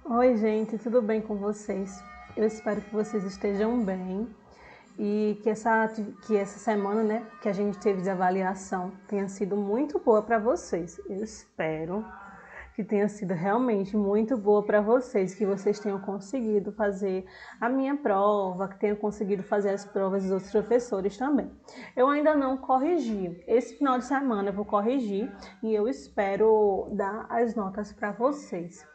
Oi, gente, tudo bem com vocês? Eu espero que vocês estejam bem e que essa semana, né, que a gente teve de avaliação tenha sido muito boa para vocês. Eu espero que tenha sido realmente muito boa para vocês, que vocês tenham conseguido fazer a minha prova, que tenham conseguido fazer as provas dos outros professores também. Eu ainda não corrigi. Esse final de semana eu vou corrigir e eu espero dar as notas para vocês.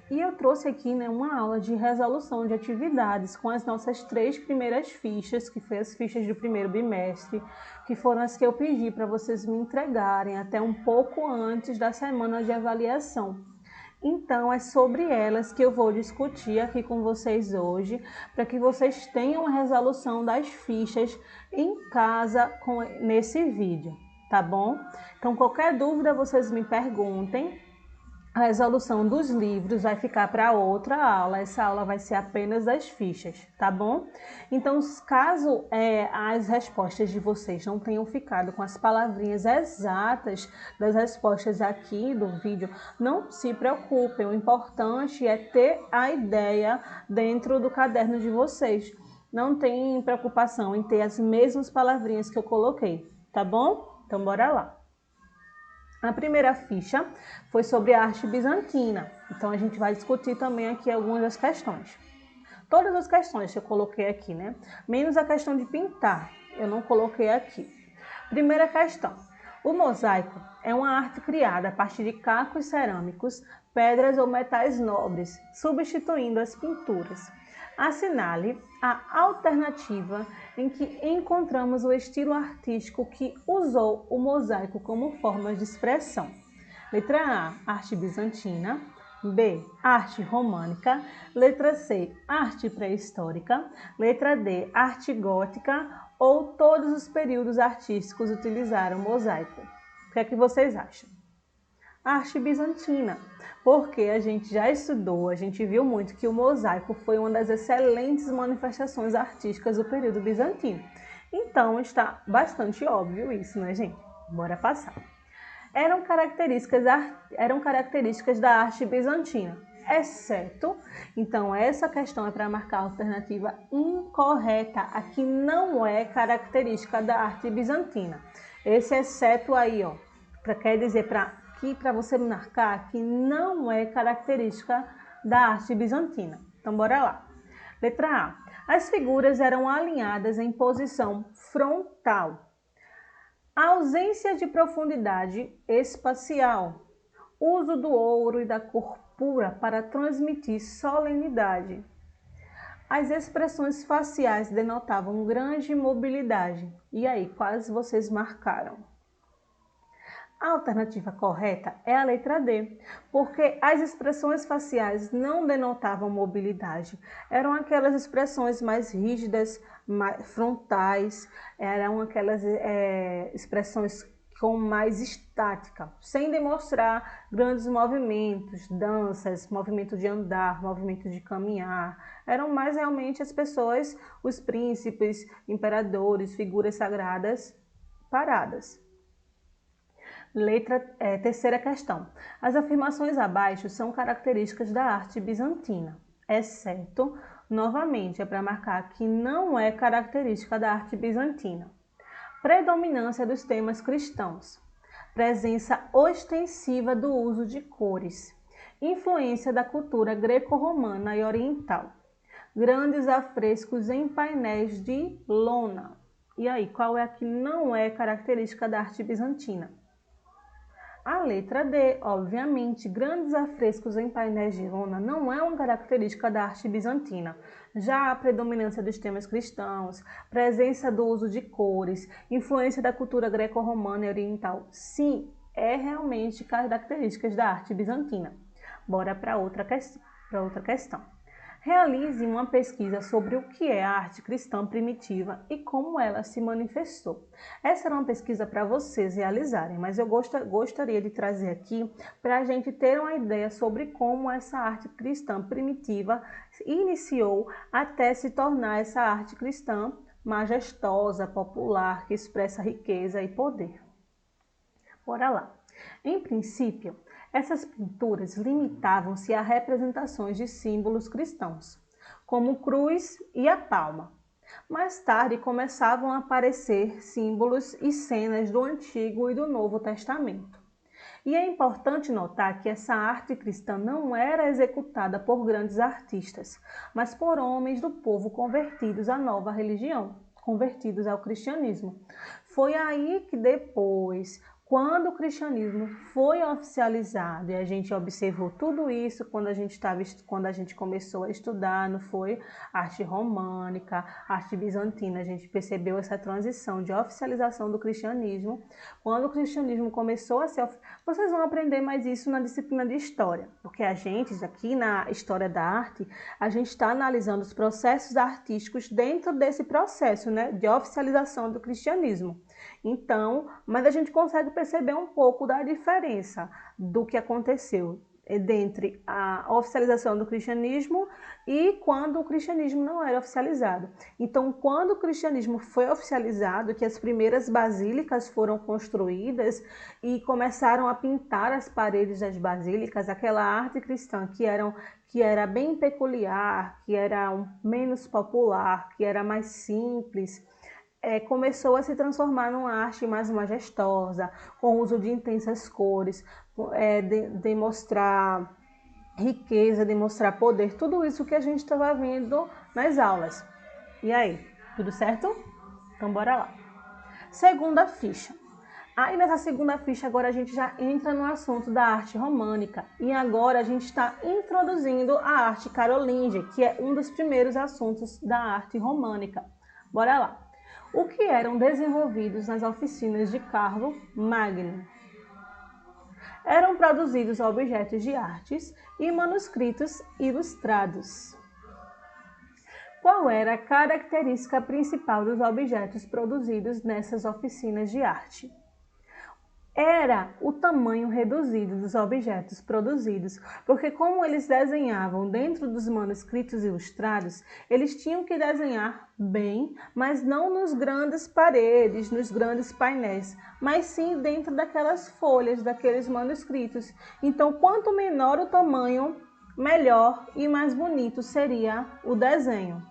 E eu trouxe aqui, né, uma aula de resolução de atividades com as nossas 3 primeiras fichas, que foi as fichas do primeiro bimestre, que foram as que eu pedi para vocês me entregarem até um pouco antes da semana de avaliação. Então, é sobre elas que eu vou discutir aqui com vocês hoje, para que vocês tenham a resolução das fichas em casa nesse vídeo, tá bom? Então, qualquer dúvida vocês me perguntem. A resolução dos livros vai ficar para outra aula. Essa aula vai ser apenas das fichas, tá bom? Então, caso as respostas de vocês não tenham ficado com as palavrinhas exatas das respostas aqui do vídeo, não se preocupem. O importante é ter a ideia dentro do caderno de vocês. Não tem preocupação em ter as mesmas palavrinhas que eu coloquei, tá bom? Então, bora lá. A primeira ficha foi sobre a arte bizantina, então a gente vai discutir também aqui algumas das questões. Todas as questões que eu coloquei aqui, né? Menos a questão de pintar, eu não coloquei aqui. Primeira questão. O mosaico é uma arte criada a partir de cacos cerâmicos, pedras ou metais nobres, substituindo as pinturas. Assinale a alternativa em que encontramos o estilo artístico que usou o mosaico como forma de expressão. Letra A, arte bizantina. B, arte românica. Letra C, arte pré-histórica. Letra D, arte gótica. Ou todos os períodos artísticos utilizaram mosaico. O que é que vocês acham? Arte bizantina, porque a gente já estudou, a gente viu muito que o mosaico foi uma das excelentes manifestações artísticas do período bizantino. Então está bastante óbvio isso, né, gente? Bora passar. Eram características da arte bizantina, exceto, então essa questão é para marcar a alternativa incorreta, aqui não é característica da arte bizantina. Esse exceto aí, ó, quer dizer para você marcar que não é característica da arte bizantina. Então bora lá. Letra A. As figuras eram alinhadas em posição frontal. A ausência de profundidade espacial. Uso do ouro e da cor pura para transmitir solenidade. As expressões faciais denotavam grande mobilidade. E aí, quais vocês marcaram? A alternativa correta é a letra D, porque as expressões faciais não denotavam mobilidade. Eram aquelas expressões mais rígidas, mais frontais, eram aquelas expressões com mais estática, sem demonstrar grandes movimentos, danças, movimento de andar, movimento de caminhar. Eram mais realmente as pessoas, os príncipes, imperadores, figuras sagradas paradas. Terceira questão. As afirmações abaixo são características da arte bizantina, exceto, novamente, é para marcar que não é característica da arte bizantina. Predominância dos temas cristãos. Presença ostensiva do uso de cores. Influência da cultura greco-romana e oriental. Grandes afrescos em painéis de lona. E aí, qual é a que não é característica da arte bizantina? A letra D, obviamente, grandes afrescos em painéis de lona não é uma característica da arte bizantina. Já a predominância dos temas cristãos, presença do uso de cores, influência da cultura greco-romana e oriental, sim, é realmente características da arte bizantina. Bora para outra questão. Realize uma pesquisa sobre o que é a arte cristã primitiva e como ela se manifestou. Essa era uma pesquisa para vocês realizarem, mas eu gostaria de trazer aqui para a gente ter uma ideia sobre como essa arte cristã primitiva iniciou até se tornar essa arte cristã majestosa, popular, que expressa riqueza e poder. Bora lá. Em princípio, Essas pinturas limitavam-se a representações de símbolos cristãos, como cruz e a palma. Mais tarde começavam a aparecer símbolos e cenas do Antigo e do Novo Testamento. E é importante notar que essa arte cristã não era executada por grandes artistas, mas por homens do povo convertidos à nova religião, convertidos ao cristianismo. Foi aí que depois, quando o cristianismo foi oficializado, e a gente observou tudo isso quando a gente começou a estudar, não foi? Arte românica, arte bizantina, a gente percebeu essa transição de oficialização do cristianismo. Quando o cristianismo começou a ser... Vocês vão aprender mais isso na disciplina de história, porque a gente, aqui na História da Arte, a gente está analisando os processos artísticos dentro desse processo, né, de oficialização do cristianismo. Então, mas a gente consegue perceber um pouco da diferença do que aconteceu dentre a oficialização do cristianismo e quando o cristianismo não era oficializado. Então, quando o cristianismo foi oficializado, que as primeiras basílicas foram construídas e começaram a pintar as paredes das basílicas, aquela arte cristã que era bem peculiar, que era menos popular, que era mais simples, começou a se transformar numa arte mais majestosa, com o uso de intensas cores, demonstrar riqueza, demonstrar poder, tudo isso que a gente estava vendo nas aulas. E aí, tudo certo? Então bora lá. Segunda ficha. Aí nessa segunda ficha agora a gente já entra no assunto da arte românica e agora a gente está introduzindo a arte carolíngia, que é um dos primeiros assuntos da arte românica. Bora lá. O que eram desenvolvidos nas oficinas de Carlo Magno. Eram produzidos objetos de artes e manuscritos ilustrados. Qual era a característica principal dos objetos produzidos nessas oficinas de arte? Era o tamanho reduzido dos objetos produzidos, porque como eles desenhavam dentro dos manuscritos ilustrados, eles tinham que desenhar bem, mas não nos grandes paredes, nos grandes painéis, mas sim dentro daquelas folhas, daqueles manuscritos. Então, quanto menor o tamanho, melhor e mais bonito seria o desenho.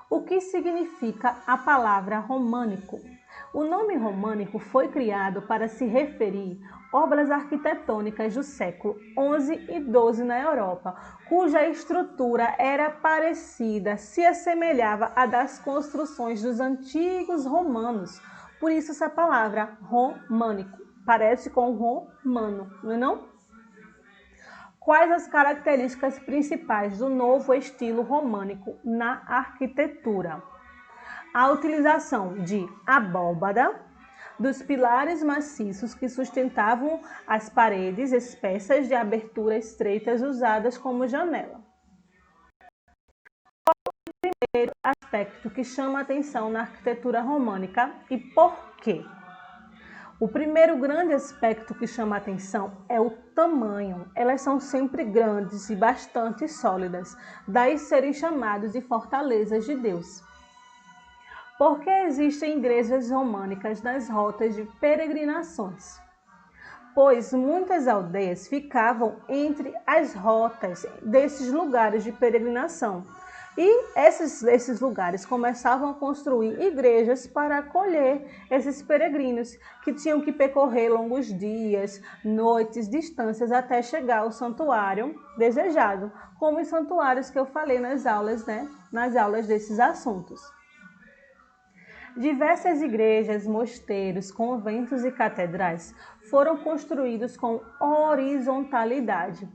O que significa a palavra românico? O nome românico foi criado para se referir obras arquitetônicas do século XI e XII na Europa, cuja estrutura era parecida, se assemelhava à das construções dos antigos romanos. Por isso essa palavra românico parece com romano, não é não? Quais as características principais do novo estilo românico na arquitetura? A utilização de abóbada, dos pilares maciços que sustentavam as paredes espessas de abertura estreitas usadas como janela. Qual é o primeiro aspecto que chama a atenção na arquitetura românica e por quê? O primeiro grande aspecto que chama a atenção é o tamanho. Elas são sempre grandes e bastante sólidas, daí serem chamadas de fortalezas de Deus. Por que existem igrejas românicas nas rotas de peregrinações? Pois muitas aldeias ficavam entre as rotas desses lugares de peregrinação. E esses lugares começavam a construir igrejas para acolher esses peregrinos que tinham que percorrer longos dias, noites, distâncias até chegar ao santuário desejado, como os santuários que eu falei nas aulas, né? Nas aulas desses assuntos. Diversas igrejas, mosteiros, conventos e catedrais foram construídos com horizontalidade.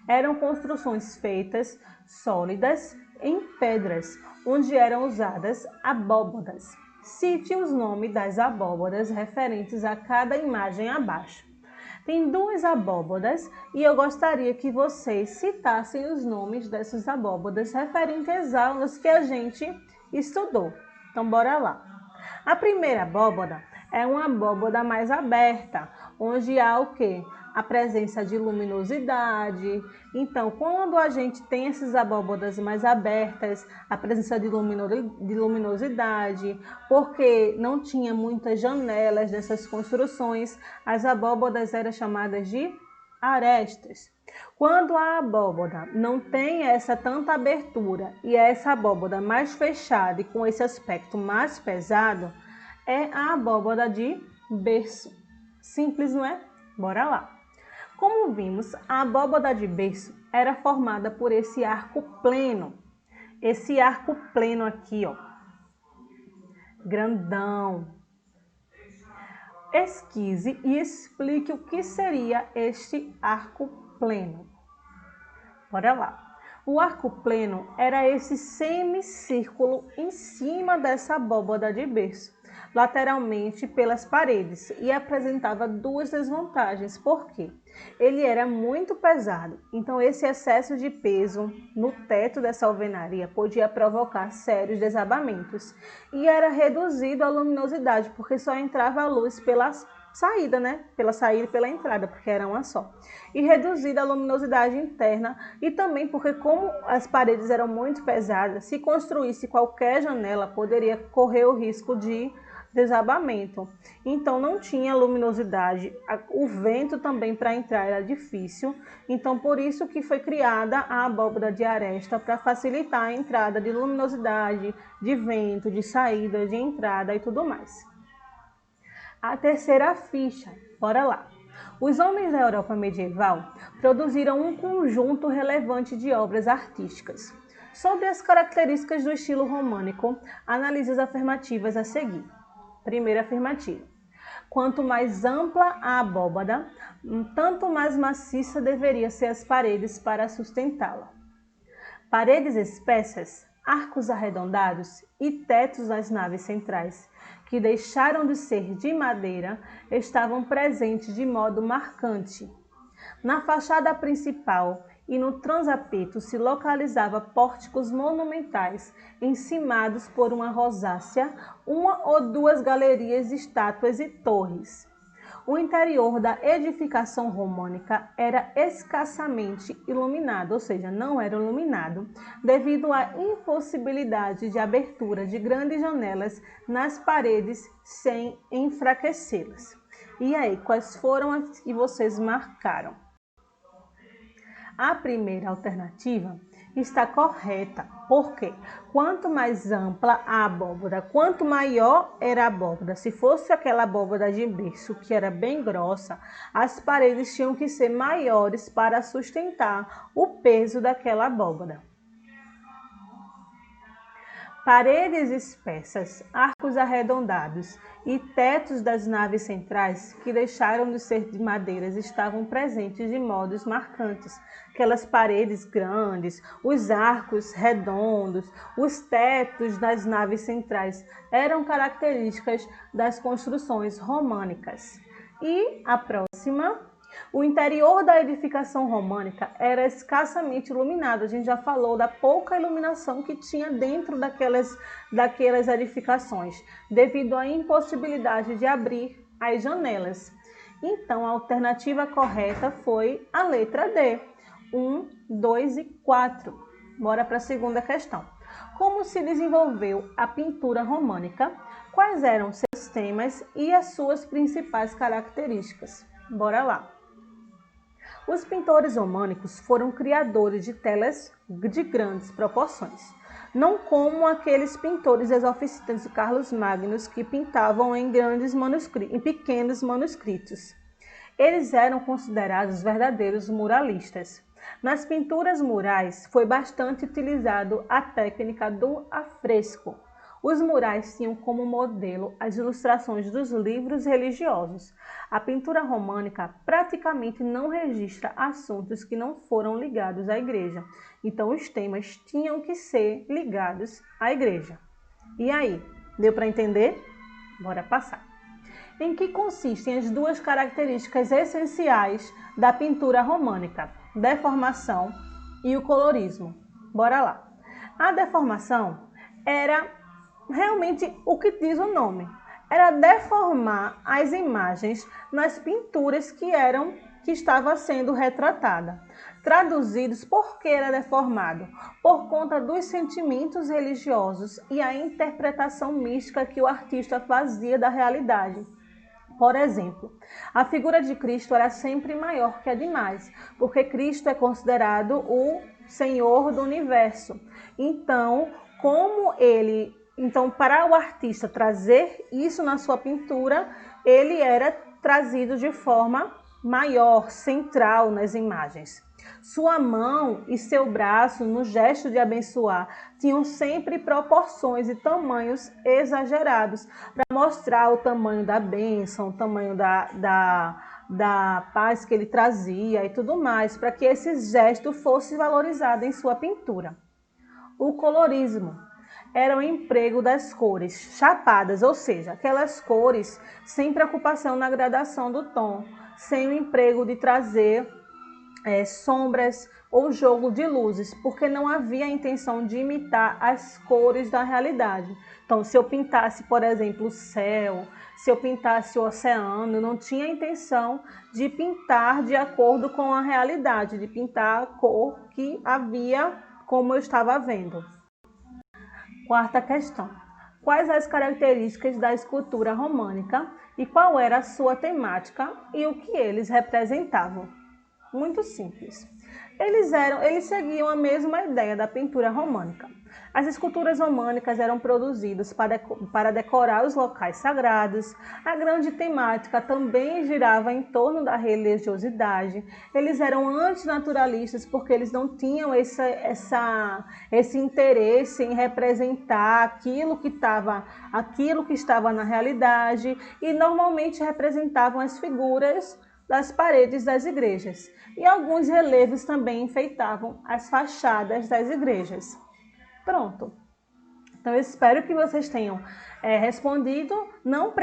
Eram construções feitas sólidas em pedras, onde eram usadas abóbadas. Cite os nomes das abóbadas referentes a cada imagem abaixo. Tem duas abóbadas e eu gostaria que vocês citassem os nomes dessas abóbadas referentes às aulas que a gente estudou. Então, bora lá. A primeira abóbada é uma abóbada mais aberta, onde há o quê? A presença de luminosidade. Então, quando a gente tem essas abóbadas mais abertas, a presença de luminosidade, porque não tinha muitas janelas nessas construções, as abóbadas eram chamadas de arestas. Quando a abóbada não tem essa tanta abertura e essa abóbada mais fechada e com esse aspecto mais pesado, é a abóbada de berço. Simples, não é? Bora lá. Como vimos, a abóbada de berço era formada por esse arco pleno. Esse arco pleno aqui, ó, grandão. Pesquise e explique o que seria este arco pleno. Bora lá. O arco pleno era esse semicírculo em cima dessa abóbada de berço, lateralmente pelas paredes, e apresentava duas desvantagens. Por quê? Ele era muito pesado, então esse excesso de peso no teto dessa alvenaria podia provocar sérios desabamentos, e era reduzido a luminosidade, porque só entrava a luz pela saída, né? Pela saída e pela entrada, porque era uma só. E reduzida a luminosidade interna, e também porque, como as paredes eram muito pesadas, se construísse qualquer janela, poderia correr o risco de desabamento. Então não tinha luminosidade, o vento também para entrar era difícil, então por isso que foi criada a abóbada de aresta, para facilitar a entrada de luminosidade, de vento, de saída, de entrada e tudo mais. A terceira ficha, bora lá. Os homens da Europa medieval produziram um conjunto relevante de obras artísticas. Sobre as características do estilo românico, analise as afirmativas a seguir. Primeira afirmativa. Quanto mais ampla a abóbada, tanto mais maciça deveria ser as paredes para sustentá-la. Paredes espessas, arcos arredondados e tetos nas naves centrais, que deixaram de ser de madeira, estavam presentes de modo marcante. Na fachada principal e no transapeto se localizava pórticos monumentais, encimados por uma rosácea, uma ou duas galerias de estátuas e torres. O interior da edificação românica era escassamente iluminado, ou seja, não era iluminado, devido à impossibilidade de abertura de grandes janelas nas paredes sem enfraquecê-las. E aí, quais foram as que vocês marcaram? A primeira alternativa está correta, porque quanto mais ampla a abóbada, quanto maior era a abóbada, se fosse aquela abóbada de berço que era bem grossa, as paredes tinham que ser maiores para sustentar o peso daquela abóbada. Paredes espessas, arcos arredondados e tetos das naves centrais, que deixaram de ser de madeiras, estavam presentes de modos marcantes. Aquelas paredes grandes, os arcos redondos, os tetos das naves centrais eram características das construções românicas. E a próxima... O interior da edificação românica era escassamente iluminado. A gente já falou da pouca iluminação que tinha dentro daquelas edificações, devido à impossibilidade de abrir as janelas. Então, a alternativa correta foi a letra D, 1, 2 e 4. Bora para a segunda questão. Como se desenvolveu a pintura românica? Quais eram seus temas e as suas principais características? Bora lá. Os pintores românicos foram criadores de telas de grandes proporções, não como aqueles pintores das oficinas de Carlos Magno que pintavam em pequenos manuscritos. Eles eram considerados verdadeiros muralistas. Nas pinturas murais foi bastante utilizado a técnica do afresco. Os murais tinham como modelo as ilustrações dos livros religiosos. A pintura românica praticamente não registra assuntos que não foram ligados à igreja. Então, os temas tinham que ser ligados à igreja. E aí, deu para entender? Bora passar. Em que consistem as duas características essenciais da pintura românica? Deformação e o colorismo. Bora lá. A deformação era realmente o que diz o nome, era deformar as imagens nas pinturas que estava sendo retratada. Traduzidos, por que era deformado? Por conta dos sentimentos religiosos e a interpretação mística que o artista fazia da realidade. Por exemplo, a figura de Cristo era sempre maior que a demais, porque Cristo é considerado o Senhor do universo. Então, para o artista trazer isso na sua pintura, ele era trazido de forma maior, central nas imagens. Sua mão e seu braço, no gesto de abençoar, tinham sempre proporções e tamanhos exagerados para mostrar o tamanho da bênção, o tamanho da paz que ele trazia e tudo mais, para que esse gesto fosse valorizado em sua pintura. O colorismo era o emprego das cores chapadas, ou seja, aquelas cores sem preocupação na gradação do tom, sem o emprego de trazer sombras ou jogo de luzes, porque não havia a intenção de imitar as cores da realidade. Então, se eu pintasse, por exemplo, o céu, se eu pintasse o oceano, não tinha a intenção de pintar de acordo com a realidade, de pintar a cor que havia como eu estava vendo. Quarta questão. Quais as características da escultura românica e qual era a sua temática e o que eles representavam? Muito simples. Eles seguiam a mesma ideia da pintura românica. As esculturas românicas eram produzidas para decorar os locais sagrados. A grande temática também girava em torno da religiosidade. Eles eram antinaturalistas porque eles não tinham esse interesse em representar aquilo que estava na realidade e normalmente representavam as figuras das paredes das igrejas. E alguns relevos também enfeitavam as fachadas das igrejas. Pronto. Então, eu espero que vocês tenham respondido. Não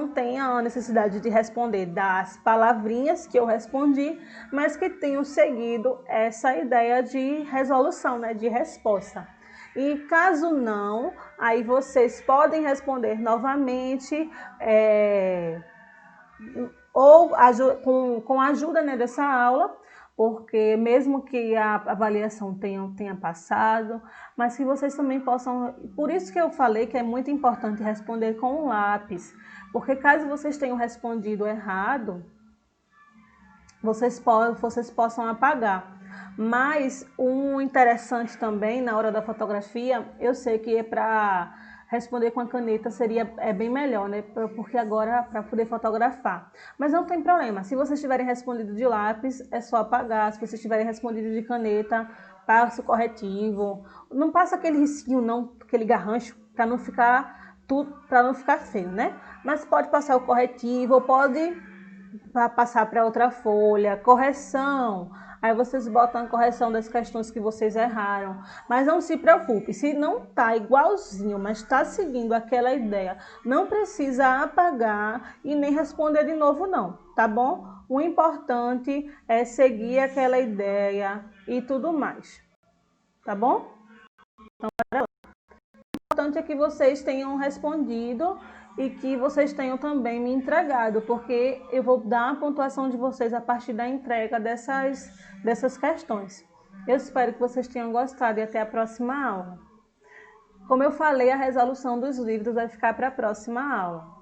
tenham a necessidade de responder das palavrinhas que eu respondi, mas que tenham seguido essa ideia de resolução, né, de resposta. E caso não, aí vocês podem responder novamente, ou com a ajuda, né, dessa aula, porque mesmo que a avaliação tenha passado, mas que vocês também possam... Por isso que eu falei que é muito importante responder com um lápis, porque caso vocês tenham respondido errado, vocês possam apagar. Mas o interessante também, na hora da fotografia, eu sei que para responder com a caneta é bem melhor, né? Porque agora para poder fotografar. Mas não tem problema. Se vocês tiverem respondido de lápis, é só apagar. Se vocês tiverem respondido de caneta, passa o corretivo. Não passa aquele risquinho, não, aquele garrancho, para não ficar feio, né? Mas pode passar o corretivo, ou pode passar para outra folha, correção. Aí vocês botam a correção das questões que vocês erraram. Mas não se preocupe, se não está igualzinho, mas está seguindo aquela ideia, não precisa apagar e nem responder de novo não, tá bom? O importante é seguir aquela ideia e tudo mais, tá bom? Então, o importante é que vocês tenham respondido e que vocês tenham também me entregado, porque eu vou dar a pontuação de vocês a partir da entrega dessas questões. Eu espero que vocês tenham gostado e até a próxima aula. Como eu falei, a resolução dos livros vai ficar para a próxima aula.